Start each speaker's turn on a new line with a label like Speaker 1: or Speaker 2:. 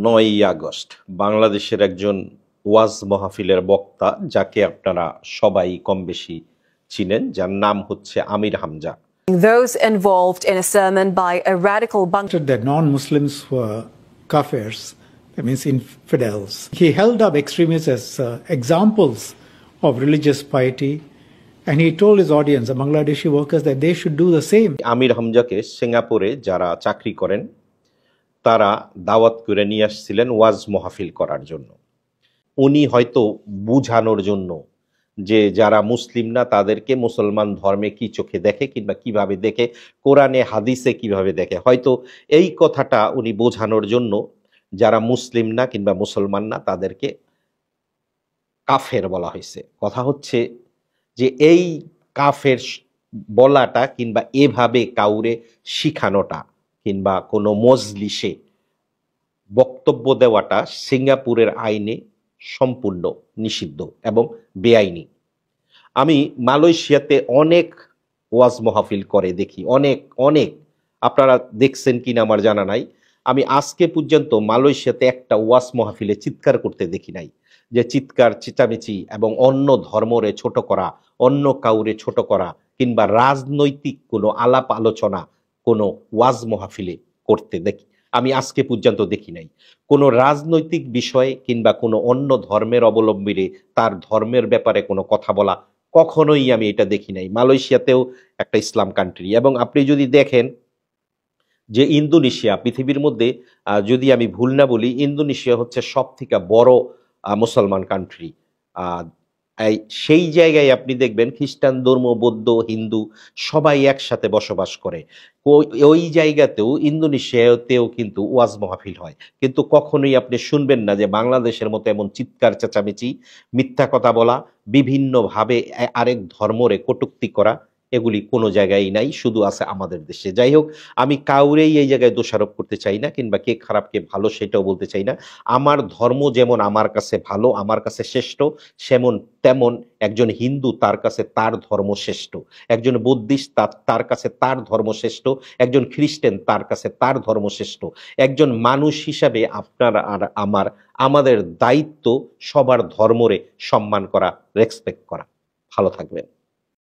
Speaker 1: ৯ই August বাংলাদেশের একজন ওয়াজ মাহফিলের বক্তা যাকে আপনারা সবাই কমবেশি চিনেন, যার নাম হচ্ছে আমির Hamza.
Speaker 2: Those involved in a sermon by a radical bunch
Speaker 3: that non-Muslims were kafirs, that means infidels. He held up extremists as examples of religious piety, and he told his audience, the Bangladeshi workers, that they should do the same.
Speaker 1: আমির হামজাকে সিঙ্গাপুরে যারা চাকরি করেন তারা দাওয়াত করে নিয়ে আসছিলেন ওয়াজ মাহফিল করার জন্য। উনি হয়তো বুঝানোর জন্য যে যারা মুসলিম না তাদেরকে মুসলমান ধর্মে কি চোখে দেখে কিংবা কিভাবে দেখে, কোরআনে হাদিসে কিভাবে দেখে, হয়তো এই কথাটা উনি বোঝানোর জন্য যারা মুসলিম না কিংবা মুসলমান না তাদেরকে কাফের বলা হয়েছে। কথা হচ্ছে যে এই কাফের বলাটা কিংবা এভাবে কাউরে শিখানোটা কিংবা কোনো মজলিসে বক্তব্য দেওয়াটা সিঙ্গাপুরের আইনে সম্পূর্ণ নিষিদ্ধ এবং বেআইনি। আমি মালয়েশিয়াতে অনেক ওয়াজ মাহফিল করে দেখি, অনেক আপনারা দেখছেন কিনা আমার জানা নাই। আমি আজকে পর্যন্ত মালয়েশিয়াতে একটা ওয়াজ মাহফিলে চিৎকার করতে দেখি নাই, যে চিৎকার চেঁচামেচি এবং অন্য ধর্মরে ছোট করা, অন্য কাউরে ছোট করা কিংবা রাজনৈতিক কোনো আলাপ আলোচনা কোনো ওয়াজ মাহফিলে করতে দেখি আমি আজকে পর্যন্ত দেখি নাই। কোনো রাজনৈতিক বিষয়ে কিংবা কোনো অন্য ধর্মের অবলম্বীরে তার ধর্মের ব্যাপারে কোনো কথা বলা কখনোই আমি এটা দেখি নাই। মালয়েশিয়াতেও একটা ইসলাম কান্ট্রি, এবং আপনি যদি দেখেন যে ইন্দোনেশিয়া পৃথিবীর মধ্যে, যদি আমি ভুল না বলি, ইন্দোনেশিয়া হচ্ছে সব থেকে বড় মুসলমান কান্ট্রি। সেই জায়গায় আপনি দেখবেন খ্রিস্টান ধর্ম, বৌদ্ধ, হিন্দু সবাই একসাথে বসবাস করে। ওই জায়গাতেও ইন্দোনেশিয়াতেও কিন্তু ওয়াজ মাহফিল হয়, কিন্তু কখনোই আপনি শুনবেন না যে বাংলাদেশের মতো এমন চিৎকার চেঁচামেচি, মিথ্যা কথা বলা, বিভিন্নভাবে আরেক ধর্মরে কটূক্তি করা, এগুলি কোনো জায়গায় নাই, শুধু আছে আমাদের দেশে। যাই হোক, আমি কাউরেই এই জায়গায় দোষারোপ করতে চাই না কিংবা কে খারাপ কে ভালো সেটাও বলতে চাই না। আমার ধর্ম যেমন আমার কাছে ভালো, আমার কাছে শ্রেষ্ঠ, তেমন একজন হিন্দু তার কাছে তার ধর্ম শ্রেষ্ঠ, একজন বুদ্ধিস্ট তার কাছে তার ধর্ম শ্রেষ্ঠ, একজন খ্রিস্টান তার কাছে তার ধর্ম শ্রেষ্ঠ। একজন মানুষ হিসাবে আপনার আর আমাদের দায়িত্ব সবার ধর্মরে সম্মান করা, রেসপেক্ট করা। ভালো থাকবেন।